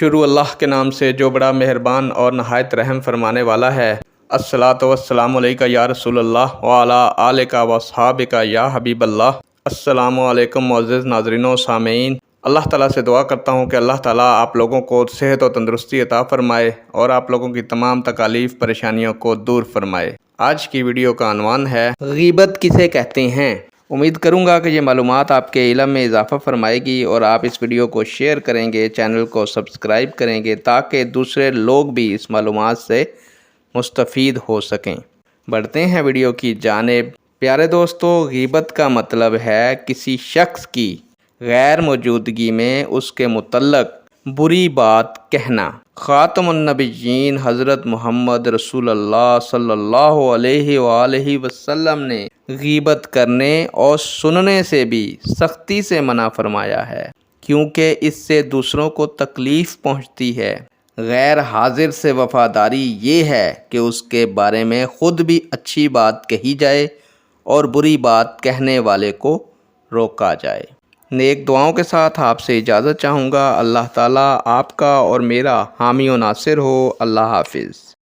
شروع اللہ کے نام سے جو بڑا مہربان اور نہایت رحم فرمانے والا ہے۔ الصلاۃ والسلام علیکہ یا رسول اللہ وعلی آلک و اصحابک یا حبیب اللہ۔ السلام علیکم معزز ناظرین و سامعین، اللہ تعالیٰ سے دعا کرتا ہوں کہ اللہ تعالیٰ آپ لوگوں کو صحت و تندرستی عطا فرمائے اور آپ لوگوں کی تمام تکالیف پریشانیوں کو دور فرمائے۔ آج کی ویڈیو کا عنوان ہے غیبت کسے کہتے ہیں۔ امید کروں گا کہ یہ معلومات آپ کے علم میں اضافہ فرمائے گی اور آپ اس ویڈیو کو شیئر کریں گے، چینل کو سبسکرائب کریں گے تاکہ دوسرے لوگ بھی اس معلومات سے مستفید ہو سکیں۔ بڑھتے ہیں ویڈیو کی جانب۔ پیارے دوستو، غیبت کا مطلب ہے کسی شخص کی غیر موجودگی میں اس کے متعلق بری بات کہنا۔ خاتم النبیین حضرت محمد رسول اللہ صلی اللہ علیہ وآلہ وسلم نے غیبت کرنے اور سننے سے بھی سختی سے منع فرمایا ہے، کیونکہ اس سے دوسروں کو تکلیف پہنچتی ہے۔ غیر حاضر سے وفاداری یہ ہے کہ اس کے بارے میں خود بھی اچھی بات کہی جائے اور بری بات کہنے والے کو روکا جائے۔ نیک دعاؤں کے ساتھ آپ سے اجازت چاہوں گا۔ اللہ تعالیٰ آپ کا اور میرا حامی و ناصر ہو۔ اللہ حافظ۔